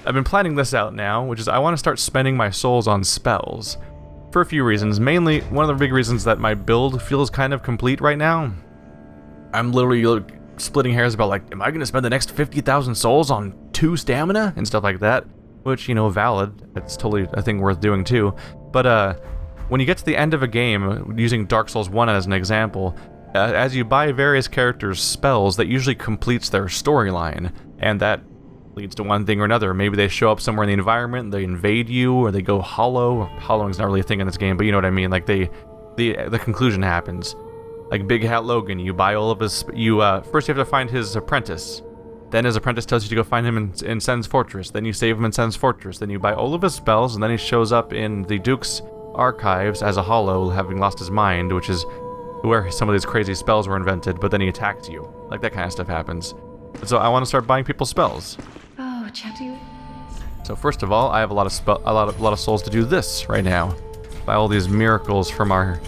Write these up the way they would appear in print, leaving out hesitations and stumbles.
I've been planning this out now, which is I want to start spending my souls on spells. For a few reasons. Mainly, one of the big reasons that my build feels kind of complete right now. I'm literally splitting hairs about, like, am I going to spend the next 50,000 souls on 2 stamina? And stuff like that. Which, you know, valid. It's totally a thing worth doing too. But, when you get to the end of a game, using Dark Souls 1 as an example, as you buy various characters' spells, that usually completes their storyline. And that leads to one thing or another. Maybe they show up somewhere in the environment, they invade you, or they go hollow. Hollowing's not really a thing in this game, but you know what I mean. Like, the conclusion happens. Like Big Hat Logan, you buy all of his... first you have to find his apprentice. Then his apprentice tells you to go find him in Sen's Fortress. Then you save him in Sen's Fortress. Then you buy all of his spells, and then he shows up in the Duke's archives as a hollow, having lost his mind, which is where some of these crazy spells were invented, but then he attacks you. Like, that kind of stuff happens. And so I want to start buying people's spells. Oh, chatty. So first of all, I have a lot of souls to do this right now. Buy all these miracles from our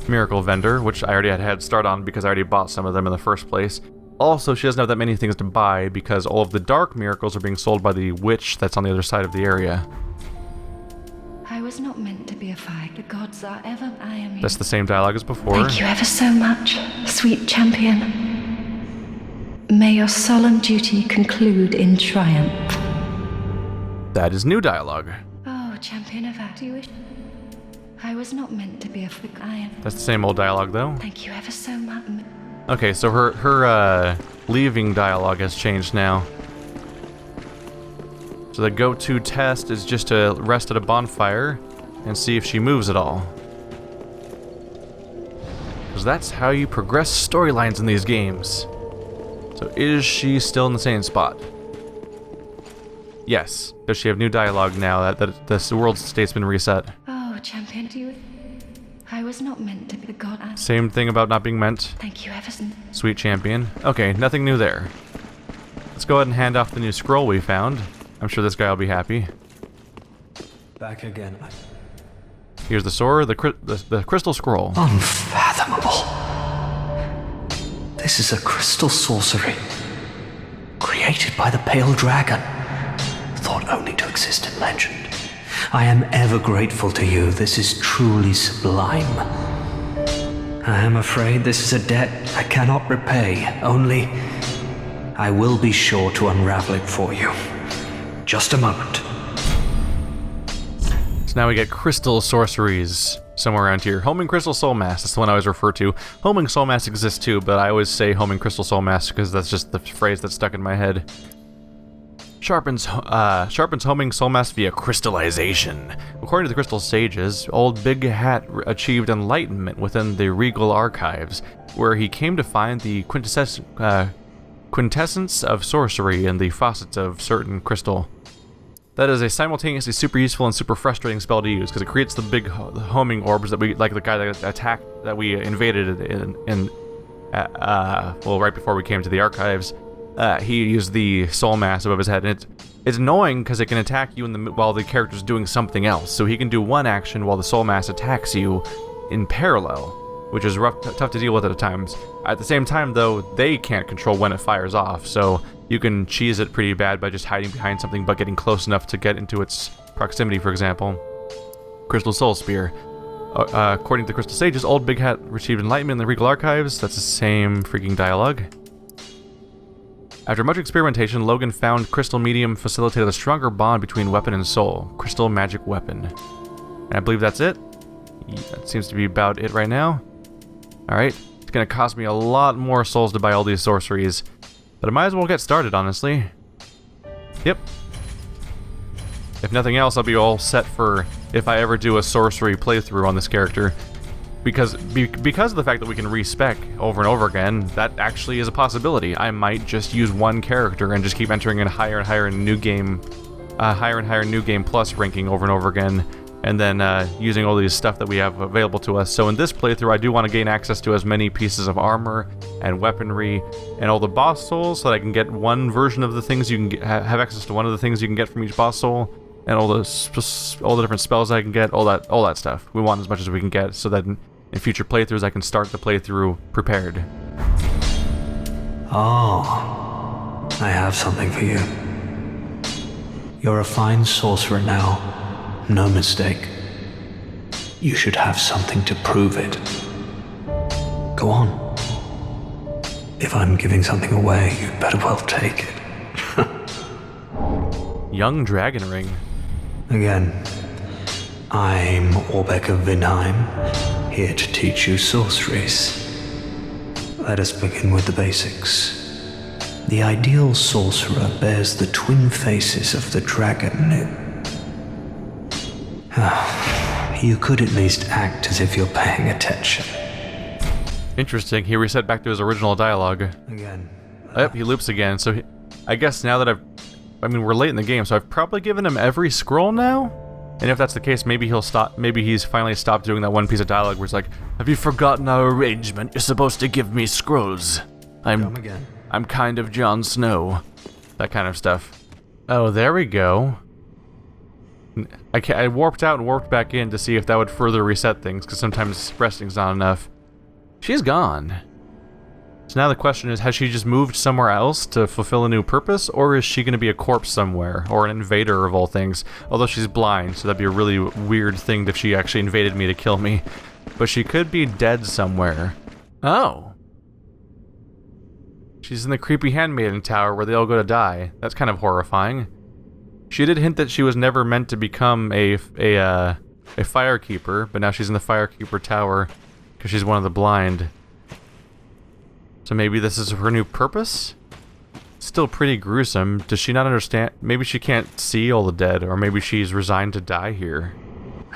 miracle vendor, which I already had a head start on because I already bought some of them in the first place. Also, she doesn't have that many things to buy because all of the dark miracles are being sold by the witch that's on the other side of the area. I was not meant to be a fight. The gods are ever I am. That's the same dialogue as before. Thank you ever so much, sweet champion. May your solemn duty conclude in triumph. That is new dialogue. Oh, champion of act, you wish. I was not meant to be a iron. That's the same old dialogue, though. Thank you ever so much. Okay, so her leaving dialogue has changed now. So the go-to test is just to rest at a bonfire and see if she moves at all. Because that's how you progress storylines in these games. So is she still in the same spot? Yes. Does she have new dialogue now that the world state's been reset? Oh, champion, do you... I was not meant to be the god. Same thing about not being meant. Thank you, Everson. Sweet champion. Okay, nothing new there. Let's go ahead and hand off the new scroll we found. I'm sure this guy will be happy. Back again. Here's the sword, the crystal scroll. Unfathomable. This is a crystal sorcery. Created by the Pale Dragon. Thought only to exist in legend. I am ever grateful to you. This is truly sublime. I am afraid this is a debt I cannot repay. Only, I will be sure to unravel it for you. Just a moment. So now we get crystal sorceries somewhere around here. Homing Crystal Soul Mask, that's the one I always refer to. Homing Soul Mask exists too, but I always say Homing Crystal Soul Mask because that's just the phrase that's stuck in my head. Sharpens Homing Soul Mask via crystallization. According to the Crystal Sages, Old Big Hat achieved enlightenment within the Regal Archives, where he came to find the quintessence of sorcery in the faucets of certain crystal. That is a simultaneously super useful and super frustrating spell to use, because it creates the big homing orbs that we, like the guy that attacked, that we invaded well, right before we came to the archives. He used the soul mass above his head, and it's annoying because it can attack you while the character's doing something else. So he can do one action while the soul mass attacks you in parallel, which is tough to deal with at times. At the same time, though, they can't control when it fires off, so you can cheese it pretty bad by just hiding behind something but getting close enough to get into its proximity, for example. Crystal Soul Spear. According to the Crystal Sages, Old Big Hat received enlightenment in the Regal Archives. That's the same freaking dialogue. After much experimentation, Logan found Crystal Medium facilitated a stronger bond between weapon and soul. Crystal Magic Weapon. And I believe that's it. Yeah, that seems to be about it right now. Alright, it's gonna cost me a lot more souls to buy all these sorceries, but I might as well get started, honestly. Yep. If nothing else, I'll be all set for if I ever do a sorcery playthrough on this character. Because of the fact that we can respec over and over again, that actually is a possibility. I might just use one character and just keep entering in higher and higher new game, higher and higher new game plus ranking over and over again, and then using all these stuff that we have available to us. So in this playthrough, I do want to gain access to as many pieces of armor and weaponry and all the boss souls, so that I can get one version of the things you can get, have access to one of the things you can get from each boss soul, and all the different spells I can get, all that stuff. We want as much as we can get, so that in future playthroughs I can start the playthrough prepared. Oh, I have something for you. You're a fine sorcerer now. No mistake. You should have something to prove it. Go on. If I'm giving something away, you'd better well take it. Young dragon ring. Again, I'm Orbeck of Vinheim, here to teach you sorceries. Let us begin with the basics. The ideal sorcerer bears the twin faces of the dragon. You could at least act as if you're paying attention. Interesting. He reset back to his original dialogue. Again. Yep, he loops again. So I guess now that we're late in the game, so I've probably given him every scroll now? And if that's the case, maybe he'll stop. Maybe he's finally stopped doing that one piece of dialogue where it's like, "Have you forgotten our arrangement? You're supposed to give me scrolls. Come again. I'm kind of Jon Snow." That kind of stuff. Oh, there we go. I warped out and warped back in to see if that would further reset things, because sometimes resting's not enough. She's gone. So now the question is, has she just moved somewhere else to fulfill a new purpose, or is she going to be a corpse somewhere, or an invader of all things? Although she's blind, so that'd be a really weird thing if she actually invaded me to kill me. But she could be dead somewhere. Oh. She's in the creepy handmaiden tower where they all go to die. That's kind of horrifying. She did hint that she was never meant to become a firekeeper, but now she's in the firekeeper tower because she's one of the blind. So maybe this is her new purpose? Still pretty gruesome. Does she not understand? Maybe she can't see all the dead, or maybe she's resigned to die here.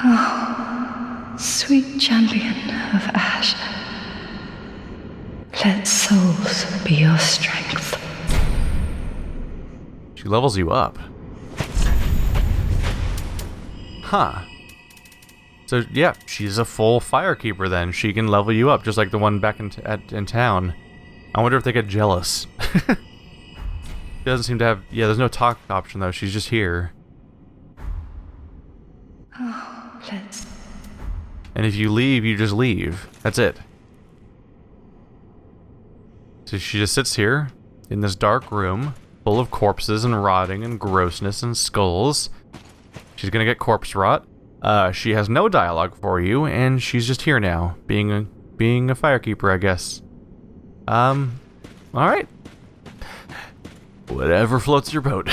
Oh, sweet champion of ash. Let souls be your strength. She levels you up. Huh. So yeah, she's a full firekeeper then. She can level you up, just like the one back in town. I wonder if they get jealous. She doesn't seem to have... Yeah, there's no talk option though. She's just here. Oh, let's... And if you leave, you just leave. That's it. So she just sits here in this dark room full of corpses and rotting and grossness and skulls. She's gonna get corpse rot. She has no dialogue for you, and she's just here now, being a firekeeper, I guess. Alright. Whatever floats your boat.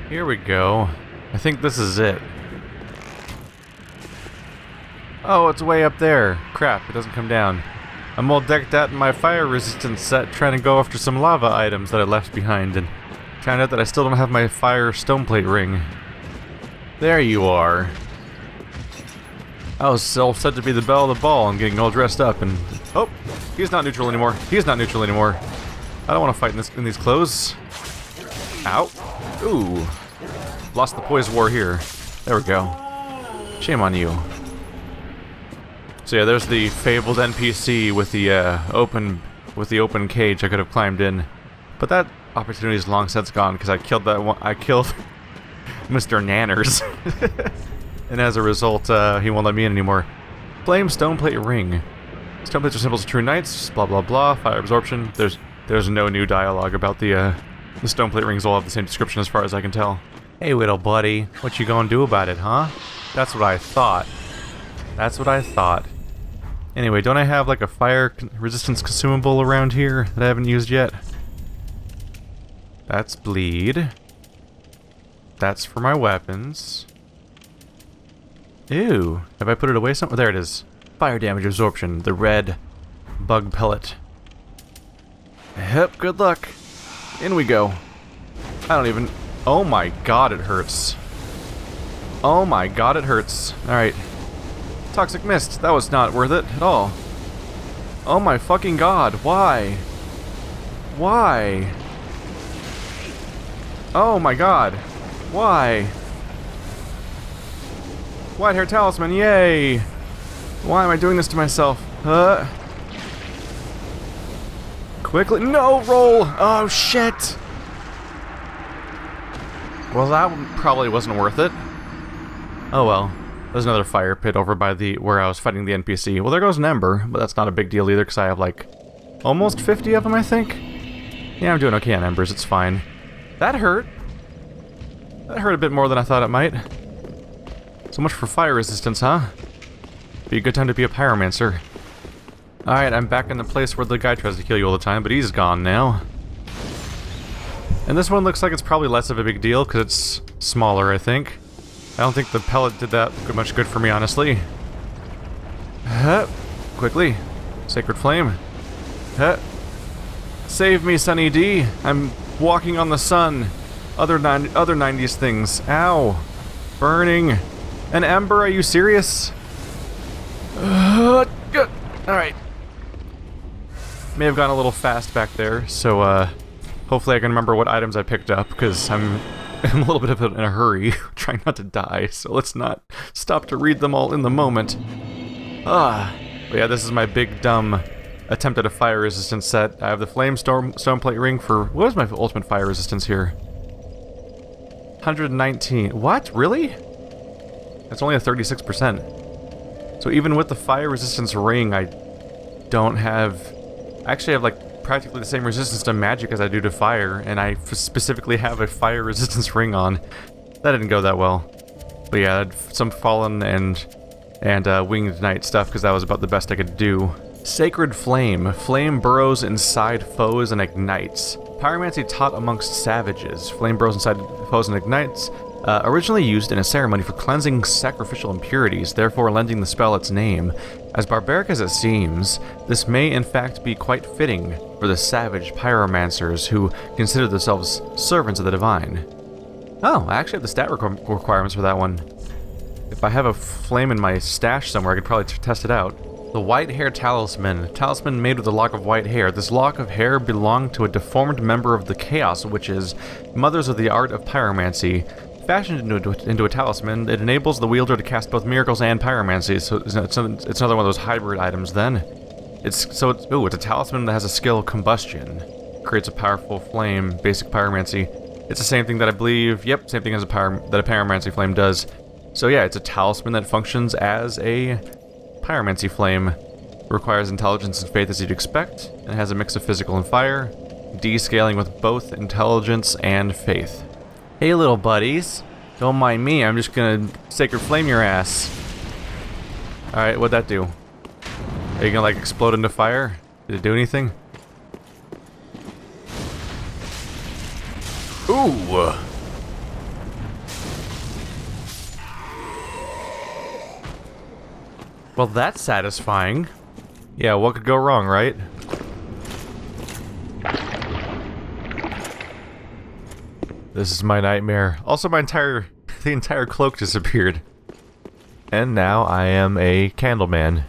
Here we go. I think this is it. Oh, it's way up there. Crap, it doesn't come down. I'm all decked out in my fire resistance set, trying to go after some lava items that I left behind, and found out that I still don't have my fire stoneplate ring. There you are. I was all set to be the belle of the ball and getting all dressed up, and... Oh! He's not neutral anymore. He's not neutral anymore. I don't want to fight in these clothes. Ow. Ooh. Lost the poise war here. There we go. Shame on you. So yeah, there's the fabled NPC with the open cage I could have climbed in. But that opportunity is long since gone because I killed that one. I killed Mr. Nanners. And as a result, he won't let me in anymore. Flame stoneplate ring. Stoneplates are symbols of true knights, blah blah blah, fire absorption. There's no new dialogue about the stoneplate rings. All have the same description as far as I can tell. Hey little buddy, what you gonna do about it, huh? That's what I thought. That's what I thought. Anyway, don't I have like a fire resistance consumable around here that I haven't used yet? That's bleed. That's for my weapons. Ew, have I put it away somewhere? There it is. Fire damage absorption, the red bug pellet. Yep, good luck. In we go. I don't even... Oh my god, it hurts. Oh my god, it hurts. Alright. Toxic mist, that was not worth it at all. Oh my fucking god, why? Why? Oh my god, why? White hair talisman, yay! Why am I doing this to myself? Quickly, no, roll! Oh shit! Well, that one probably wasn't worth it. Oh well. There's another fire pit over by where I was fighting the NPC. Well, there goes an ember, but that's not a big deal either because I have like almost 50 of them, I think. Yeah, I'm doing okay on embers, it's fine. That hurt. That hurt a bit more than I thought it might. So much for fire resistance, huh? Be a good time to be a pyromancer. Alright, I'm back in the place where the guy tries to kill you all the time, but he's gone now. And this one looks like it's probably less of a big deal, because it's smaller, I think. I don't think the pellet did that much good for me, honestly. Quickly. Sacred Flame. Save me, Sunny D. I'm walking on the sun. Other 90s things. Ow. Burning. An ember, are you serious? Good. Alright. May have gone a little fast back there, so hopefully I can remember what items I picked up, because I'm a little bit in a hurry, trying not to die, so let's not stop to read them all in the moment. But yeah, this is my big dumb attempt at a fire resistance set. I have the flame stone plate ring for... What is my ultimate fire resistance here? 119. What? Really? That's only a 36%. So even with the fire resistance ring, I don't have... I actually have like practically the same resistance to magic as I do to fire, and I specifically have a fire resistance ring on. That didn't go that well. But yeah, I had some fallen and winged knight stuff because that was about the best I could do. Sacred Flame. Flame burrows inside foes and ignites. Pyromancy taught amongst savages. Flame burrows inside foes and ignites. Originally used in a ceremony for cleansing sacrificial impurities, therefore lending the spell its name. As barbaric as it seems, this may in fact be quite fitting for the savage pyromancers who consider themselves servants of the divine. Oh, I actually have the stat requirements for that one. If I have a flame in my stash somewhere, I could probably test it out. The White Hair Talisman. Talisman made with a lock of white hair. This lock of hair belonged to a deformed member of the Chaos Witches, mothers of the art of pyromancy. Fashioned into a talisman, it enables the wielder to cast both miracles and pyromancy, so it's another one of those hybrid items then. It's a talisman that has a skill combustion. Creates a powerful flame, basic pyromancy. It's the same thing that I believe, same thing as that a pyromancy flame does. So yeah, it's a talisman that functions as a pyromancy flame. Requires intelligence and faith as you'd expect, and has a mix of physical and fire, descaling with both intelligence and faith. Hey little buddies, don't mind me, I'm just gonna Sacred Flame your ass. Alright, what'd that do? Are you gonna like explode into fire? Did it do anything? Ooh! Well, that's satisfying. Yeah, what could go wrong, right? This is my nightmare. Also, the entire cloak disappeared. And now I am a candleman.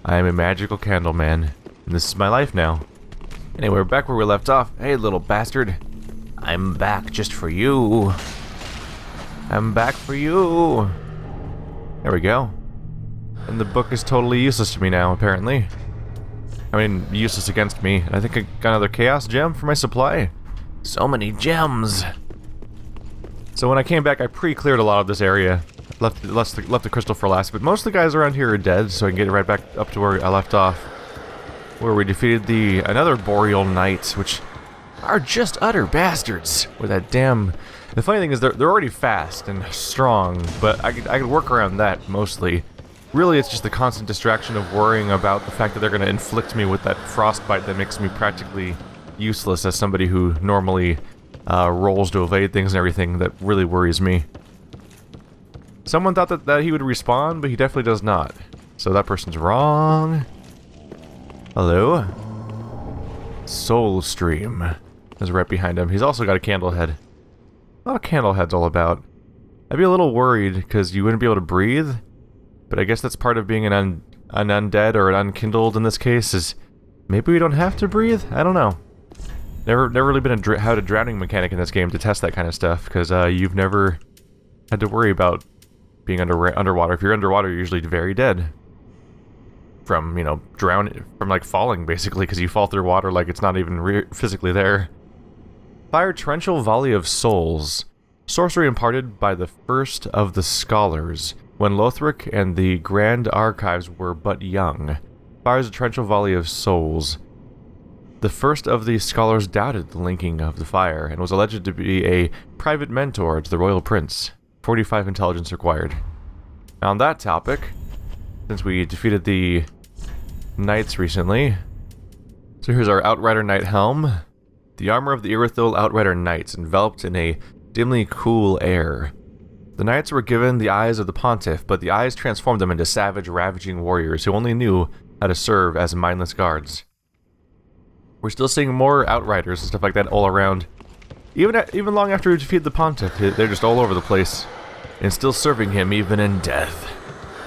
I am a magical candleman. And this is my life now. Anyway, we're back where we left off. Hey, little bastard. I'm back just for you. I'm back for you. There we go. And the book is totally useless to me now, apparently. I mean, useless against me. I think I got another chaos gem for my supply. So many gems. So when I came back, I pre-cleared a lot of this area. Left the crystal for last, but most of the guys around here are dead, so I can get right back up to where I left off. Where we defeated another Boreal Knights, which are just utter bastards. With that damn... The funny thing is, they're already fast and strong, but I could work around that, mostly. Really, it's just the constant distraction of worrying about the fact that they're going to inflict me with that frostbite that makes me practically useless as somebody who normally rolls to evade things and everything. That really worries me. Someone thought that he would respawn, but he definitely does not. So that person's wrong. Hello? Soul Stream is right behind him. He's also got a candle head. What a candle head's all about. I'd be a little worried because you wouldn't be able to breathe, but I guess that's part of being an undead or an unkindled in this case, is maybe we don't have to breathe? I don't know. Never really been had a drowning mechanic in this game to test that kind of stuff, because you've never had to worry about being underwater. If you're underwater, you're usually very dead. From, you know, drowning, from like falling basically, because you fall through water like it's not even physically there. Fire Torrential Volley of Souls. Sorcery imparted by the first of the scholars, when Lothric and the Grand Archives were but young. Fires a torrential volley of souls. The first of the scholars doubted the linking of the fire, and was alleged to be a private mentor to the royal prince. 45 intelligence required. Now on that topic, since we defeated the knights recently, so here's our Outrider Knight helm. The armor of the Irithil Outrider Knights, enveloped in a dimly cool air. The knights were given the eyes of the pontiff, but the eyes transformed them into savage, ravaging warriors who only knew how to serve as mindless guards. We're still seeing more Outriders and stuff like that all around. Even long after we defeat the pontiff, they're just all over the place, and still serving him even in death.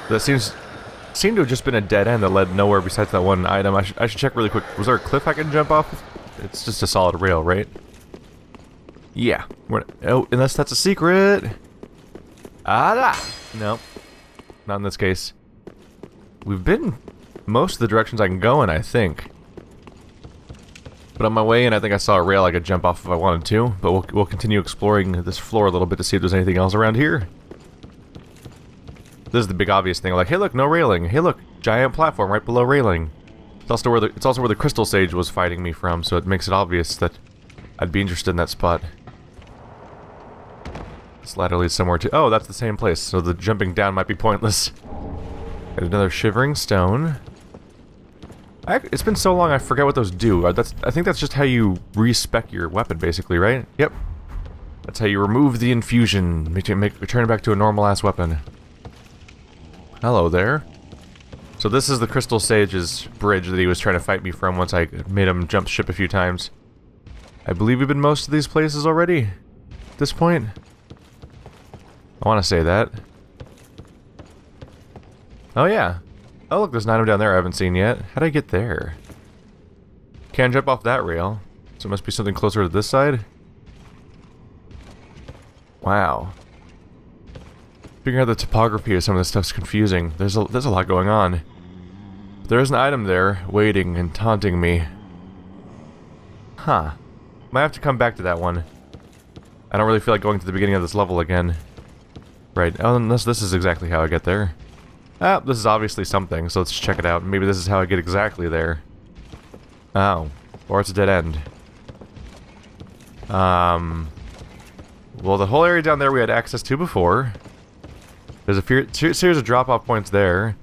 That seemed to have just been a dead end that led nowhere besides that one item. I should check really quick. Was there a cliff I can jump off? It's just a solid rail, right? Yeah. Oh, unless that's a secret. Nope. Not in this case. We've been most of the directions I can go in, I think. But on my way in, I think I saw a rail I could jump off if I wanted to. But we'll continue exploring this floor a little bit to see if there's anything else around here. This is the big obvious thing. Like, hey, look, no railing. Hey, look, giant platform right below railing. It's also where the crystal sage was fighting me from, so it makes it obvious that I'd be interested in that spot. This ladder leads somewhere to... Oh, that's the same place, so the jumping down might be pointless. Got another shivering stone. It's been so long I forget what those do. I think that's just how you respec your weapon, basically, right? Yep. That's how you remove the infusion, return it back to a normal-ass weapon. Hello there. So this is the Crystal Sage's bridge that he was trying to fight me from once I made him jump ship a few times. I believe we've been most of these places already at this point. I want to say that. Oh yeah. Oh look, there's an item down there I haven't seen yet. How'd I get there? Can't jump off that rail. So it must be something closer to this side? Wow. Figuring out the topography of some of this stuff's confusing. There's a lot going on. There is an item there, waiting and taunting me. Huh. Might have to come back to that one. I don't really feel like going to the beginning of this level again. Right, unless this is exactly how I get there. Ah, this is obviously something, so let's check it out. Maybe this is how I get exactly there. Oh. Or it's a dead end. Well, the whole area down there we had access to before. There's a series of drop-off points there.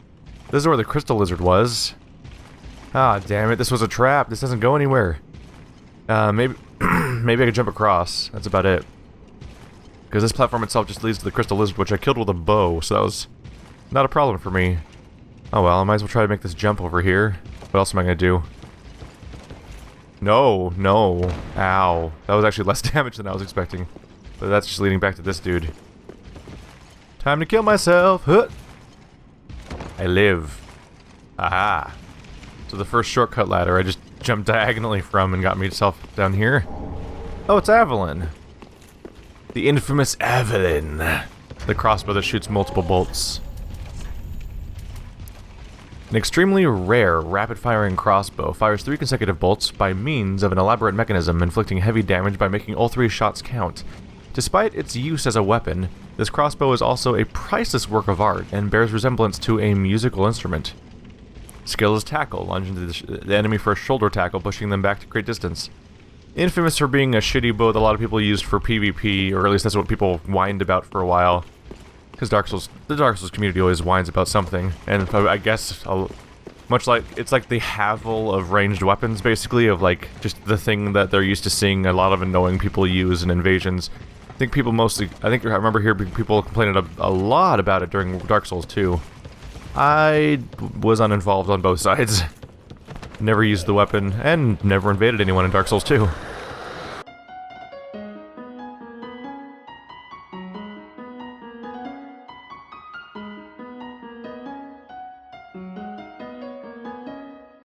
This is where the crystal lizard was. Ah, damn it, this was a trap. This doesn't go anywhere. Maybe maybe I could jump across. That's about it. Because this platform itself just leads to the crystal lizard, which I killed with a bow, so that was not a problem for me. Oh well, I might as well try to make this jump over here. What else am I gonna do? No, no. Ow. That was actually less damage than I was expecting. But that's just leading back to this dude. Time to kill myself! Huh. I live. Aha. So the first shortcut ladder I just jumped diagonally from and got myself down here. Oh, it's Avelyn. The infamous Avelyn. The crossbow that shoots multiple bolts. An extremely rare, rapid-firing crossbow fires 3 consecutive bolts by means of an elaborate mechanism inflicting heavy damage by making all 3 shots count. Despite its use as a weapon, this crossbow is also a priceless work of art and bears resemblance to a musical instrument. Skill is tackle, lunge into the enemy for a shoulder tackle, pushing them back to great distance. Infamous for being a shitty bow that a lot of people used for PvP, or at least that's what people whined about for a while. Because the Dark Souls community always whines about something, and I guess, much like, it's like the Havel of ranged weapons, basically, of like, just the thing that they're used to seeing a lot of annoying people use in invasions. I think I remember hearing people complaining a lot about it during Dark Souls 2. I was uninvolved on both sides. Never used the weapon, and never invaded anyone in Dark Souls 2.